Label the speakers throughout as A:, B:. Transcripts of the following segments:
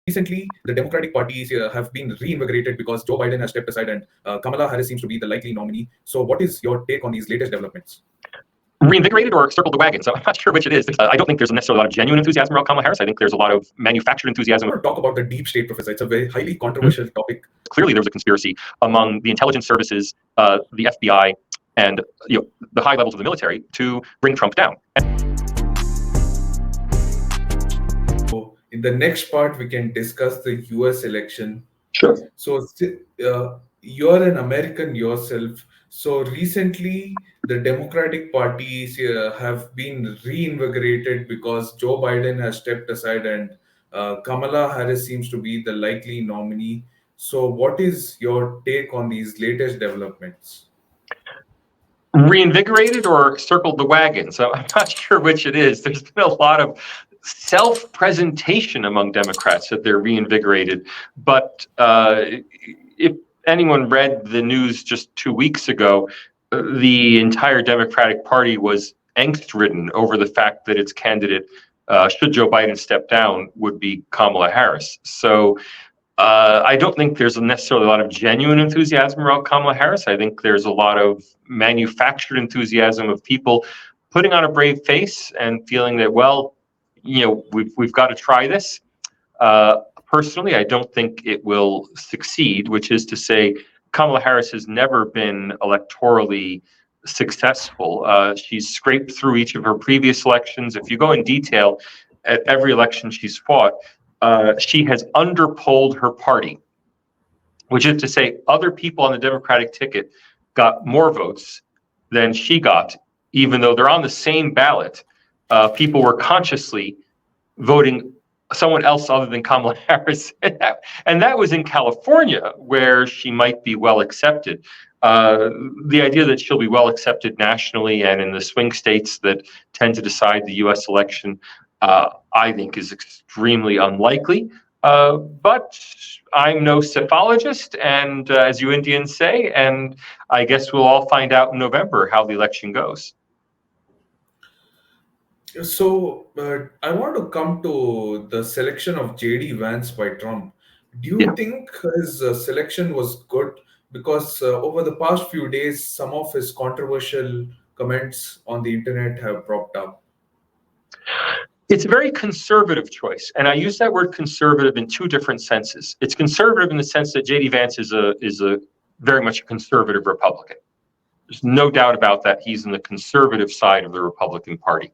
A: Recently, the Democratic parties have been reinvigorated because Joe Biden has stepped aside and Kamala Harris seems to be the likely nominee. So, what is your take on these latest developments?
B: Reinvigorated or circled the wagon. So I'm not sure which it is. I don't think there's necessarily a lot of genuine enthusiasm around Kamala Harris. I think there's a lot of manufactured enthusiasm.
A: I want to talk about the deep state, Professor. It's a very highly controversial topic.
B: Clearly, there was a conspiracy among the intelligence services, the FBI, and the high levels of the military to bring Trump down.
A: So in the next part, we can discuss the U.S. election.
B: Sure.
A: So you're an American yourself. So recently, the Democratic parties have been reinvigorated because Joe Biden has stepped aside and Kamala Harris seems to be the likely nominee. So what is your take on these latest developments?
B: Reinvigorated or circled the wagon. So I'm not sure which it is. There's been a lot of self-presentation among Democrats that they're reinvigorated. But if anyone read the news just 2 weeks ago, the entire Democratic Party was angst-ridden over the fact that its candidate, should Joe Biden step down, would be Kamala Harris. So I don't think there's necessarily a lot of genuine enthusiasm around Kamala Harris. I think there's a lot of manufactured enthusiasm of people putting on a brave face and feeling that, well, we've got to try this. Personally, I don't think it will succeed, which is to say Kamala Harris has never been electorally successful. She's scraped through each of her previous elections. If you go in detail at every election she's fought, she has underpolled her party, which is to say other people on the Democratic ticket got more votes than she got, even though they're on the same ballot. People were consciously voting someone else other than Kamala Harris. And that was in California, where she might be well accepted. The idea that she'll be well accepted nationally and in the swing states that tend to decide the U.S. election, I think is extremely unlikely. But I'm no sociologist, and as you Indians say, and I guess we'll all find out in November how the election goes.
A: So I want to come to the selection of JD Vance by Trump. Do you think his selection was good? Because over the past few days, some of his controversial comments on the internet have propped up.
B: It's a very conservative choice, and I use that word conservative in two different senses. It's conservative in the sense that JD Vance is a very much a conservative Republican. There's no doubt about that. He's in the conservative side of the Republican Party.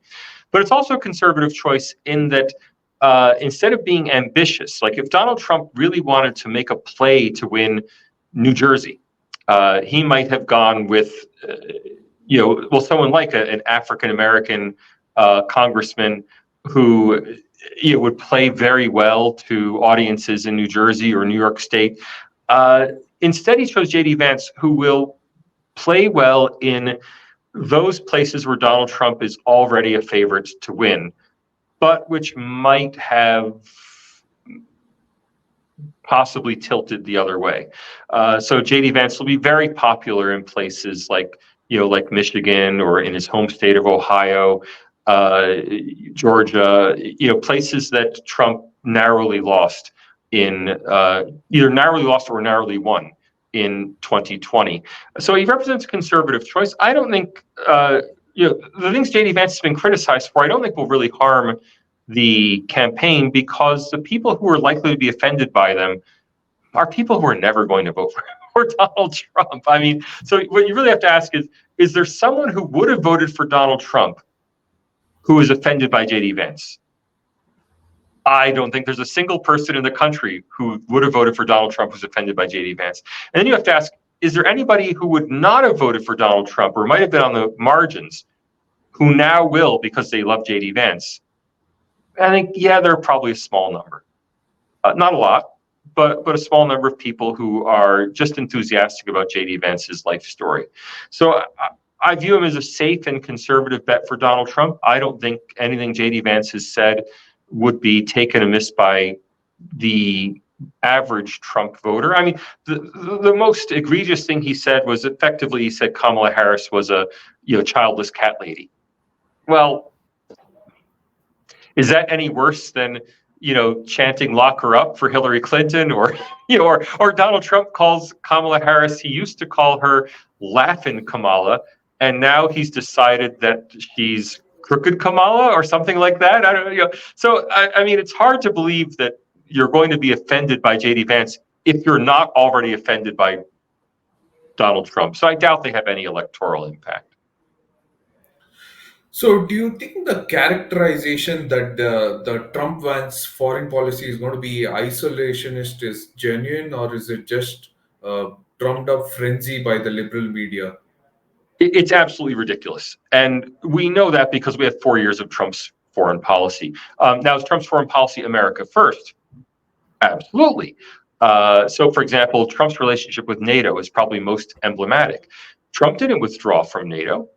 B: But it's also a conservative choice in that instead of being ambitious, like if Donald Trump really wanted to make a play to win New Jersey, he might have gone with, someone like an African-American congressman who would play very well to audiences in New Jersey or New York State. Instead, he chose JD Vance, who will play well in those places where Donald Trump is already a favorite to win, but which might have possibly tilted the other way. So JD Vance will be very popular in places like Michigan or in his home state of Ohio, Georgia, places that Trump narrowly lost in either narrowly lost or narrowly won in 2020. So he represents a conservative choice. I don't think, the things JD Vance has been criticized for, I don't think will really harm the campaign, because the people who are likely to be offended by them are people who are never going to vote for Donald Trump. I mean, so what you really have to ask is there someone who would have voted for Donald Trump who is offended by JD Vance? I don't think there's a single person in the country who would have voted for Donald Trump who's offended by JD Vance. And then you have to ask, is there anybody who would not have voted for Donald Trump or might have been on the margins who now will because they love JD Vance? I think, there are probably a small number. Not a lot, but a small number of people who are just enthusiastic about JD Vance's life story. So I view him as a safe and conservative bet for Donald Trump. I don't think anything JD Vance has said would be taken amiss by the average Trump voter. I mean, the most egregious thing he said was effectively he said Kamala Harris was a childless cat lady. Well, is that any worse than chanting "lock her up" for Hillary Clinton, or or Donald Trump calls Kamala Harris. He used to call her "Laughin' Kamala," and now he's decided that she's "Crooked Kamala" or something like that. I don't know. So I mean, it's hard to believe that you're going to be offended by JD Vance if you're not already offended by Donald Trump. So I doubt they have any electoral impact.
A: So, do you think the characterization that the Trump Vance foreign policy is going to be isolationist is genuine, or is it just drummed up frenzy by the liberal media?
B: It's absolutely ridiculous. And we know that because we have 4 years of Trump's foreign policy. Now, is Trump's foreign policy America first? Absolutely. So, for example, Trump's relationship with NATO is probably most emblematic. Trump didn't withdraw from NATO.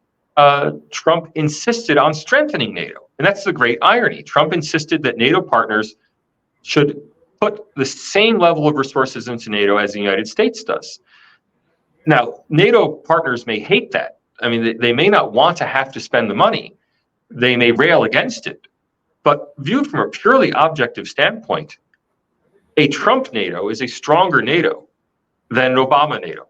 B: Trump insisted on strengthening NATO. And that's the great irony. Trump insisted that NATO partners should put the same level of resources into NATO as the United States does. Now, NATO partners may hate that. I mean, they may not want to have to spend the money. They may rail against it. But viewed from a purely objective standpoint, a Trump NATO is a stronger NATO than an Obama NATO,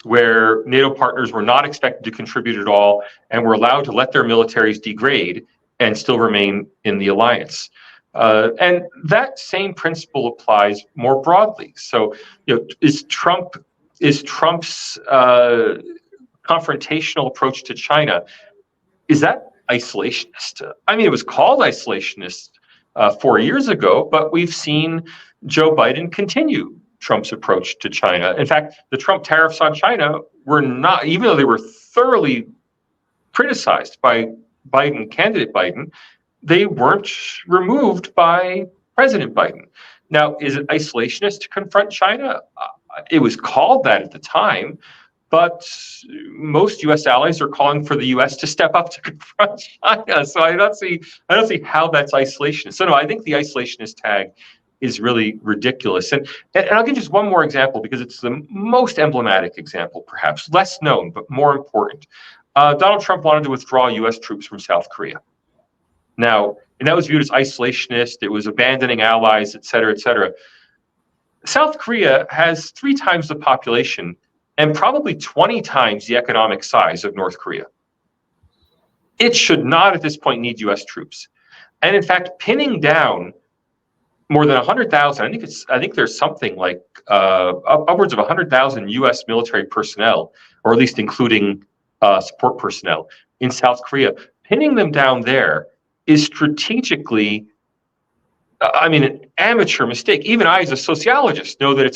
B: where NATO partners were not expected to contribute at all and were allowed to let their militaries degrade and still remain in the alliance. And that same principle applies more broadly. So, is Trump's confrontational approach to China, is that isolationist? I mean, it was called isolationist 4 years ago, but we've seen Joe Biden continue Trump's approach to China. In fact, the Trump tariffs on China were not, even though they were thoroughly criticized by candidate Biden, they weren't removed by President Biden. Now, is it isolationist to confront China? It was called that at the time, but most U.S. allies are calling for the U.S. to step up to confront China. So I don't see how that's isolationist. So no, I think the isolationist tag is really ridiculous. And I'll give just one more example because it's the most emblematic example, perhaps less known but more important. Donald Trump wanted to withdraw U.S. troops from South Korea. Now, and that was viewed as isolationist. It was abandoning allies, et cetera, et cetera. South Korea has 3 times the population and probably 20 times the economic size of North Korea. It should not at this point need U.S. troops. And in fact, pinning down more than 100,000, I think there's something like upwards of 100,000 U.S. military personnel, or at least including support personnel in South Korea. Pinning them down there is strategically, an amateur mistake. Even I, as a sociologist, know that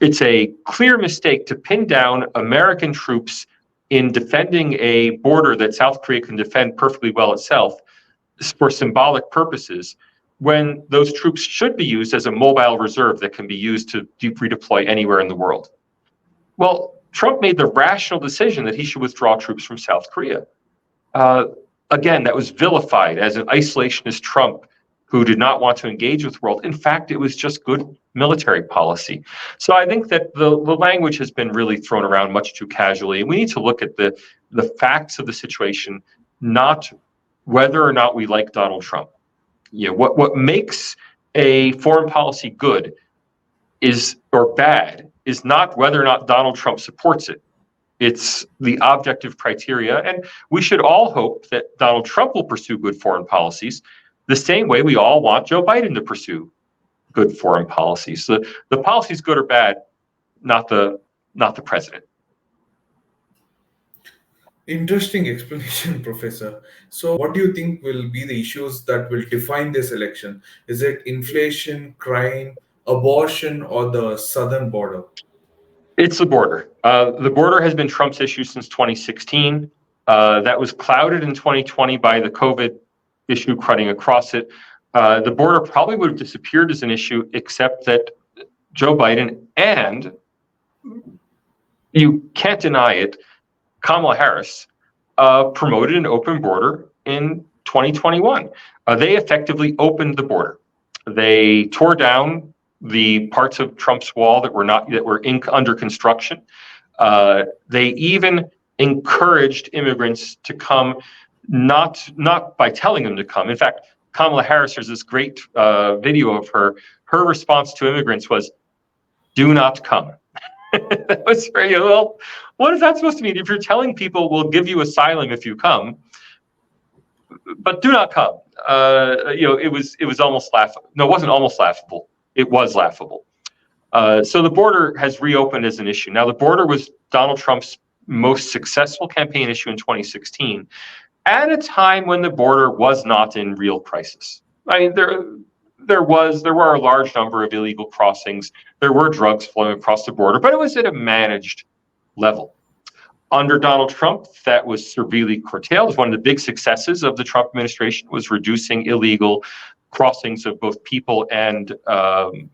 B: it's a clear mistake to pin down American troops in defending a border that South Korea can defend perfectly well itself for symbolic purposes, when those troops should be used as a mobile reserve that can be used to redeploy anywhere in the world. Well, Trump made the rational decision that he should withdraw troops from South Korea. Again, that was vilified as an isolationist Trump who did not want to engage with the world. In fact, it was just good military policy. So I think that the language has been really thrown around much too casually. And we need to look at the facts of the situation, not whether or not we like Donald Trump. What makes a foreign policy good or bad is not whether or not Donald Trump supports it. It's the objective criteria. And we should all hope that Donald Trump will pursue good foreign policies the same way we all want Joe Biden to pursue good foreign policies. So the policy is good or bad, not the president.
A: Interesting explanation, Professor. So, what do you think will be the issues that will define this election? Is it inflation, crime, abortion, or the southern border?
B: It's the border. The border has been Trump's issue since 2016. That was clouded in 2020 by the COVID issue cutting across it. The border probably would have disappeared as an issue, except that Joe Biden and, you can't deny it, Kamala Harris promoted an open border in 2021. They effectively opened the border. They tore down the parts of Trump's wall that were under construction. They even encouraged immigrants to come, not by telling them to come. In fact, Kamala Harris, there's this great video of her. Her response to immigrants was, "Do not come." That was very well. What is that supposed to mean? If you're telling people we'll give you asylum if you come, but do not come, it was almost laughable. No, it wasn't almost laughable. It was laughable. So the border has reopened as an issue. Now, the border was Donald Trump's most successful campaign issue in 2016, at a time when the border was not in real crisis. I mean, there were a large number of illegal crossings. There were drugs flowing across the border, but it was at a managed level. Under Donald Trump, that was severely curtailed. One of the big successes of the Trump administration was reducing illegal crossings of both people and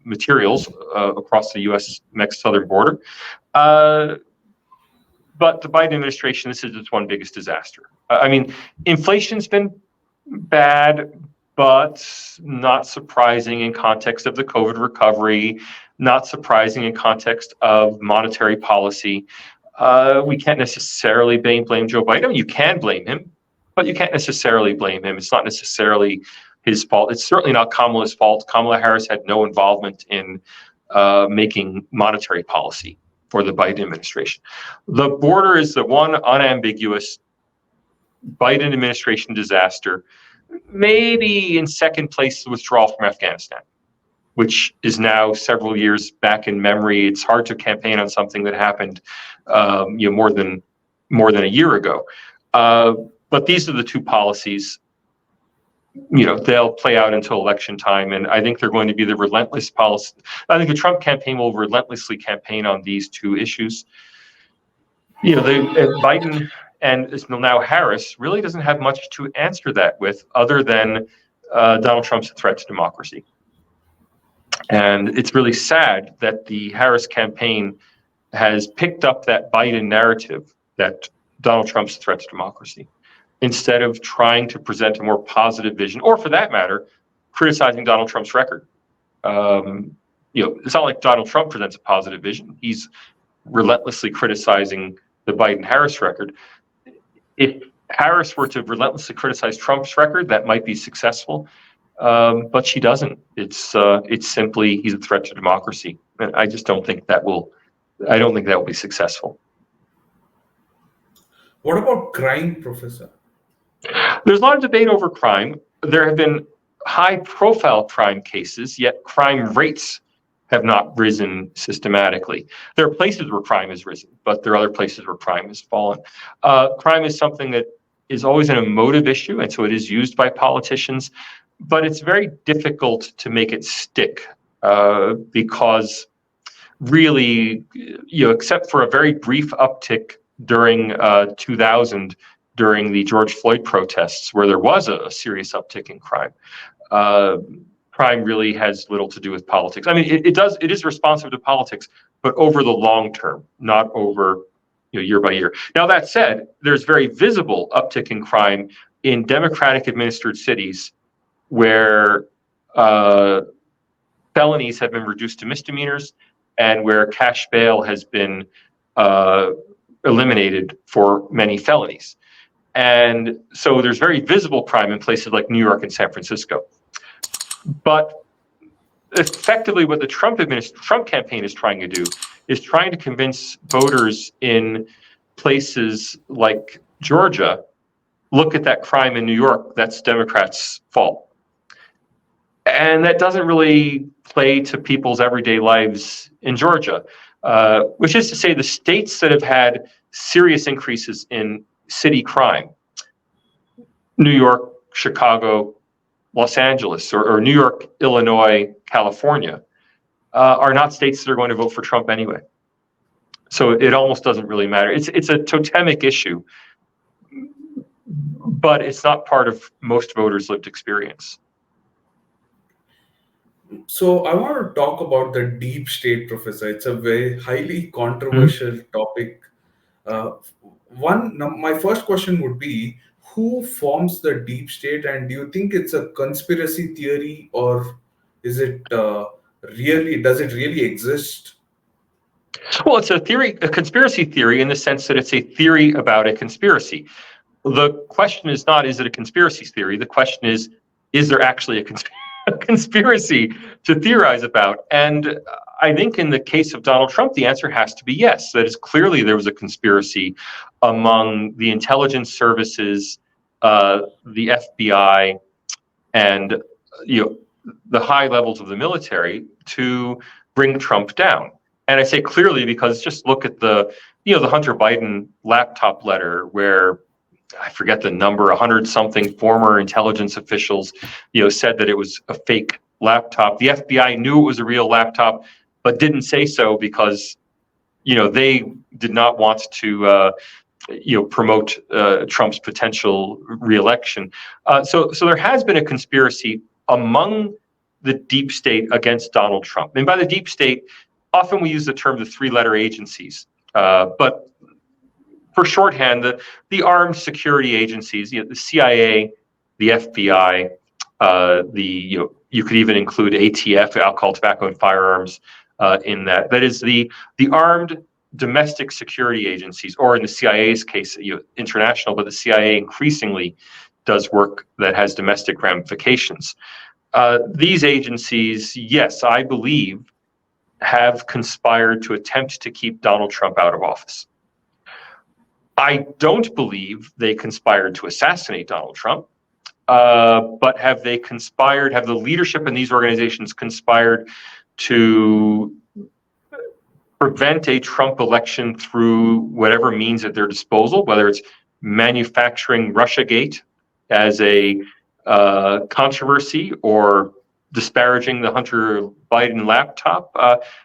B: materials across the U.S.-Mexico southern border. But the Biden administration, this is its one biggest disaster. I mean, inflation's been bad, but not surprising in context of the COVID recovery, not surprising in context of monetary policy. We can't necessarily blame Joe Biden. I mean, you can blame him, but you can't necessarily blame him. It's not necessarily his fault. It's certainly not Kamala's fault. Kamala Harris had no involvement in making monetary policy for the Biden administration. The border is the one unambiguous Biden administration disaster, maybe in second place the withdrawal from Afghanistan, which is now several years back in memory. It's hard to campaign on something that happened more than a year ago. But these are the two policies. They'll play out until election time, and I think they're going to be the relentless policy. I think the Trump campaign will relentlessly campaign on these two issues. Biden and now Harris really doesn't have much to answer that with, other than Donald Trump's threat to democracy. And it's really sad that the Harris campaign has picked up that Biden narrative, that Donald Trump's threat to democracy, instead of trying to present a more positive vision, or for that matter, criticizing Donald Trump's record. It's not like Donald Trump presents a positive vision. He's relentlessly criticizing the Biden-Harris record. If Harris were to relentlessly criticize Trump's record, that might be successful, but she doesn't. It's simply he's a threat to democracy, and I just don't think that will. I don't think that will be successful.
A: What about crime, Professor?
B: There's a lot of debate over crime. There have been high-profile crime cases, yet crime rates have not risen systematically. There are places where crime has risen, but there are other places where crime has fallen. Crime is something that is always an emotive issue, and so it is used by politicians, but it's very difficult to make it stick because really, except for a very brief uptick during 2000, during the George Floyd protests, where there was a serious uptick in crime. Crime really has little to do with politics. I mean, it is responsive to politics, but over the long term, not over year by year. Now, that said, there's very visible uptick in crime in Democratic administered cities where felonies have been reduced to misdemeanors and where cash bail has been eliminated for many felonies. And so there's very visible crime in places like New York and San Francisco. But effectively what the Trump campaign is trying to do is trying to convince voters in places like Georgia, look at that crime in New York, that's Democrats' fault. And that doesn't really play to people's everyday lives in Georgia, which is to say the states that have had serious increases in city crime, New York, Chicago, Los Angeles, or New York, Illinois, California, are not states that are going to vote for Trump anyway. So it almost doesn't really matter. It's a totemic issue, but it's not part of most voters' lived experience.
A: So I want to talk about the deep state, Professor. It's a very highly controversial topic. My first question would be, who forms the deep state, and do you think it's a conspiracy theory, or is it does it really exist?
B: Well, it's a conspiracy theory in the sense that it's a theory about a conspiracy. The question is not, is it a conspiracy theory? The question is is there actually a conspiracy to theorize about? And I think in the case of Donald Trump, the answer has to be yes. That is, clearly there was a conspiracy among the intelligence services, the FBI, and the high levels of the military to bring Trump down. And I say clearly because just look at the Hunter Biden laptop letter, where I forget the number, 100 something former intelligence officials, said that it was a fake laptop. The FBI knew it was a real laptop, but didn't say so because, they did not want to, promote Trump's potential reelection. So there has been a conspiracy among the deep state against Donald Trump. And by the deep state, often we use the term the three-letter agencies, but for shorthand, the armed security agencies, the CIA, the FBI, you could even include ATF, alcohol, tobacco, and firearms, in that. That is the armed domestic security agencies, or in the CIA's case, international, but the CIA increasingly does work that has domestic ramifications. These agencies, yes, I believe, have conspired to attempt to keep Donald Trump out of office. I don't believe they conspired to assassinate Donald Trump, but have the leadership in these organizations conspired to prevent a Trump election through whatever means at their disposal, whether it's manufacturing Russiagate as a controversy or disparaging the Hunter Biden laptop?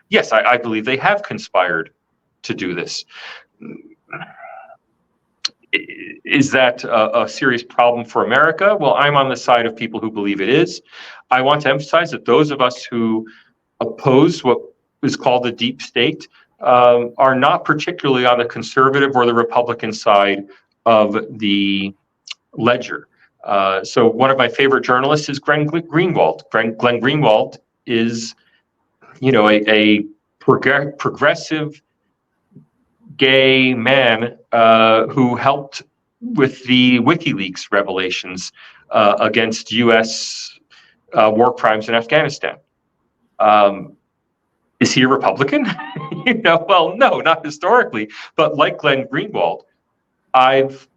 B: Yes, I believe they have conspired to do this. Is that a serious problem for America? Well, I'm on the side of people who believe it is. I want to emphasize that those of us who oppose what is called the deep state are not particularly on the conservative or the Republican side of the ledger. So one of my favorite journalists is Glenn Greenwald. Glenn Greenwald is, a progressive gay man who helped with the WikiLeaks revelations against U.S. War crimes in Afghanistan. Is he a Republican? Well, no, not historically. But like Glenn Greenwald, I've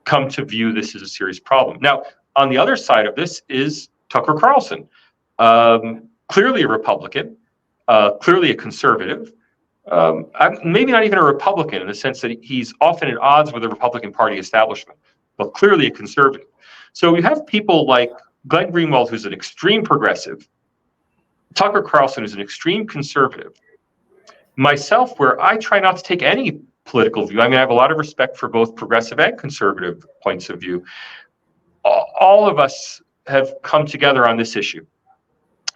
B: come to view this as a serious problem. Now, on the other side of this is Tucker Carlson, clearly a Republican, clearly a conservative. Maybe not even a Republican in the sense that he's often at odds with the Republican Party establishment, but clearly a conservative. So we have people like Glenn Greenwald, who's an extreme progressive, Tucker Carlson, who's an extreme conservative, myself, where I try not to take any political view. I mean, I have a lot of respect for both progressive and conservative points of view. All of us have come together on this issue,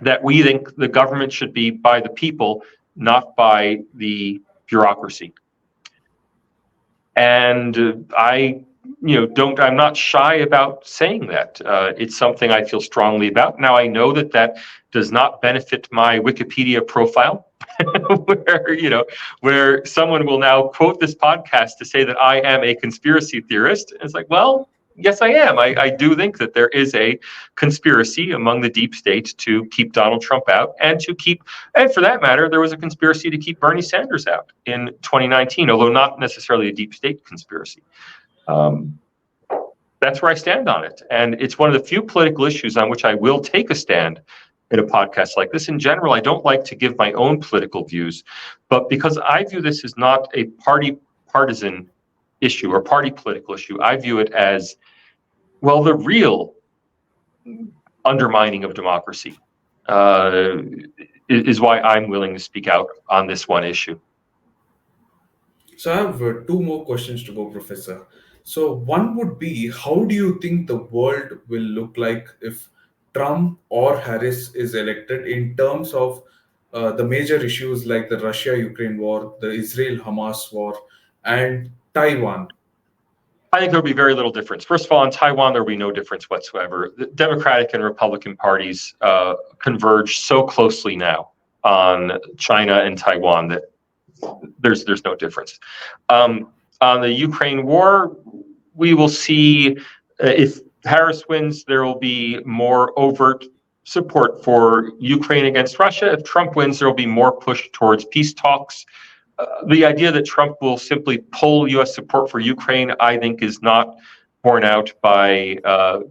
B: that we think the government should be by the people, not by the bureaucracy. And I'm not shy about saying that. It's something I feel strongly about. Now, I know that does not benefit my Wikipedia profile, where someone will now quote this podcast to say that I am a conspiracy theorist. And it's like, well, yes, I am. I do think that there is a conspiracy among the deep state to keep Donald Trump out, and for that matter, there was a conspiracy to keep Bernie Sanders out in 2019, although not necessarily a deep state conspiracy. That's where I stand on it. And it's one of the few political issues on which I will take a stand in a podcast like this. In general, I don't like to give my own political views, but because I view this as not a partisan issue or party political issue, I view it as, well, the real undermining of democracy is why I'm willing to speak out on this one issue.
A: So I have two more questions to go, Professor. So one would be, how do you think the world will look like if Trump or Harris is elected, in terms of the major issues like the Russia-Ukraine war, the Israel-Hamas war, and Taiwan?
B: I think there will be very little difference. First of all, in Taiwan, there will be no difference whatsoever. The Democratic and Republican parties converge so closely now on China and Taiwan that there's no difference. On the Ukraine war, we will see if Harris wins, there will be more overt support for Ukraine against Russia. If Trump wins, there will be more push towards peace talks. The idea that Trump will simply pull U.S. support for Ukraine, I think, is not borne out by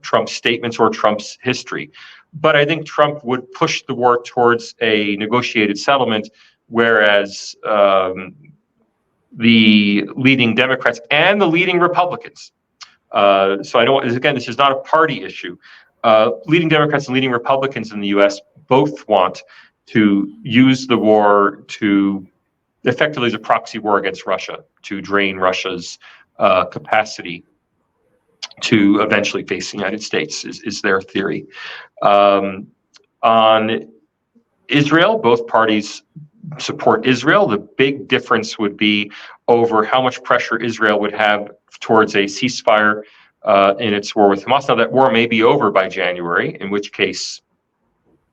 B: Trump's statements or Trump's history. But I think Trump would push the war towards a negotiated settlement, whereas the leading Democrats and the leading Republicans. So I don't. Again, this is not a party issue. Leading Democrats and leading Republicans in the U.S. both want to use the war to effectively as a proxy war against Russia, to drain Russia's capacity to eventually face the United States, is their theory. On Israel, both parties support Israel. The big difference would be over how much pressure Israel would have towards a ceasefire in its war with Hamas. Now, that war may be over by January, in which case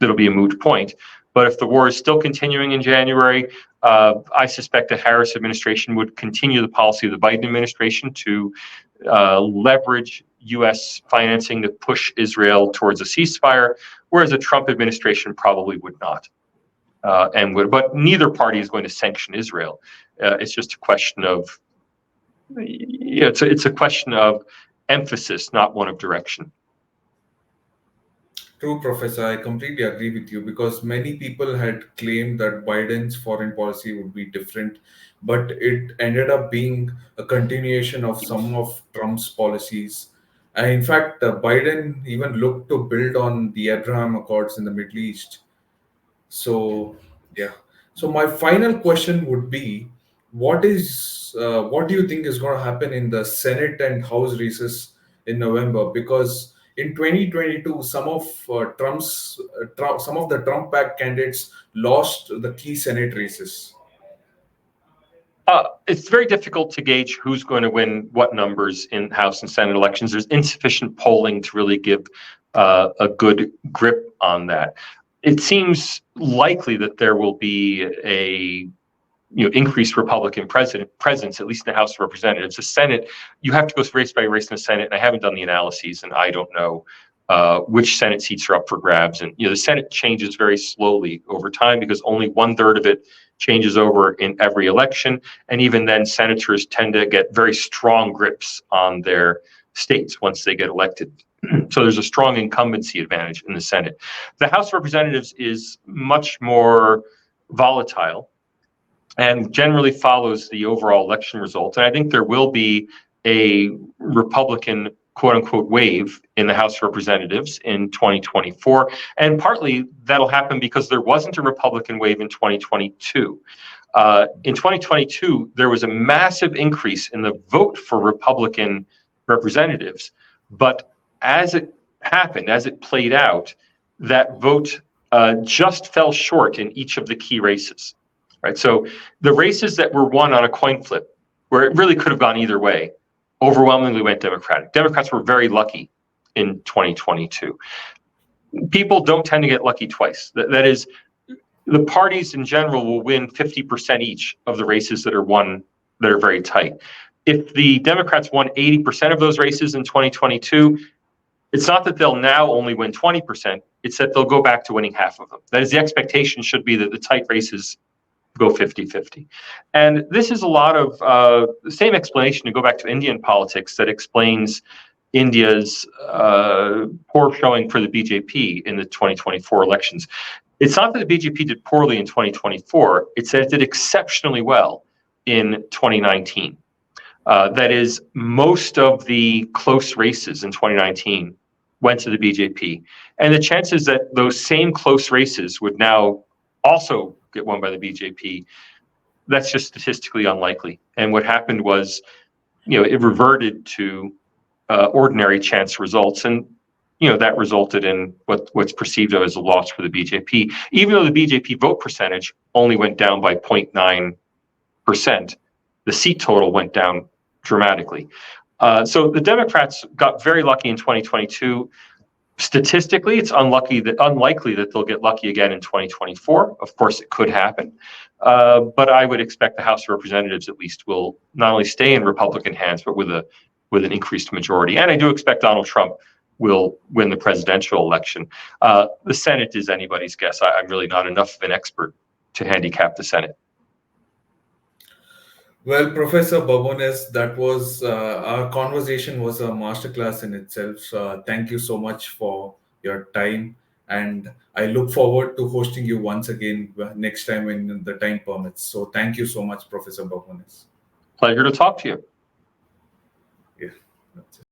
B: it'll be a moot point. But if the war is still continuing in January, I suspect the Harris administration would continue the policy of the Biden administration to leverage U.S. financing to push Israel towards a ceasefire, whereas the Trump administration probably would not. But neither party is going to sanction Israel. It's just a question of, it's a question of emphasis, not one of direction.
A: True, Professor. I completely agree with you because many people had claimed that Biden's foreign policy would be different, but it ended up being a continuation of some of Trump's policies. And in fact, Biden even looked to build on the Abraham Accords in the Middle East. So, yeah. So my final question would be, what do you think is going to happen in the Senate and House races in November? Because in 2022, some of the Trump-backed candidates lost the key Senate races.
B: It's very difficult to gauge who's going to win what numbers in House and Senate elections. There's insufficient polling to really give a good grip on that. It seems likely that there will be a increased Republican presence, at least in the House of Representatives. The Senate, you have to go race by race in the Senate, and I haven't done the analyses, and I don't know which Senate seats are up for grabs. And the Senate changes very slowly over time because only 1/3 of it changes over in every election, and even then, senators tend to get very strong grips on their states once they get elected. So there's a strong incumbency advantage in the Senate. The House of Representatives is much more volatile and generally follows the overall election result. And I think there will be a Republican quote unquote wave in the House of Representatives in 2024. And partly that'll happen because there wasn't a Republican wave in 2022. In 2022, there was a massive increase in the vote for Republican representatives. But as it happened, as it played out, that vote just fell short in each of the key races. Right. So the races that were won on a coin flip, where it really could have gone either way, overwhelmingly went Democratic. Democrats were very lucky in 2022. People don't tend to get lucky twice. That is, the parties in general will win 50% each of the races that are won that are very tight. If the Democrats won 80% of those races in 2022, it's not that they'll now only win 20%, it's that they'll go back to winning half of them. That is, the expectation should be that the tight races go 50-50. And this is a lot of the same explanation, to go back to Indian politics, that explains India's poor showing for the BJP in the 2024 elections. It's not that the BJP did poorly in 2024, it's that it did exceptionally well in 2019. That is, most of the close races in 2019 went to the BJP. And the chances that those same close races would now also get won by the BJP, that's just statistically unlikely. And what happened was, it reverted to ordinary chance results, and that resulted in what's perceived of as a loss for the BJP. Even though the BJP vote percentage only went down by 0.9%, the seat total went down dramatically. So the Democrats got very lucky in 2022. Statistically, it's unlikely that they'll get lucky again in 2024. Of course, it could happen. But I would expect the House of Representatives at least will not only stay in Republican hands, but with an increased majority. And I do expect Donald Trump will win the presidential election. The Senate is anybody's guess. I'm really not enough of an expert to handicap the Senate.
A: Well, Professor Babones, that was our conversation was a masterclass in itself. Thank you so much for your time, and I look forward to hosting you once again next time when the time permits. So, thank you so much, Professor Babones.
B: Pleasure to talk to you.
A: Yeah, that's it.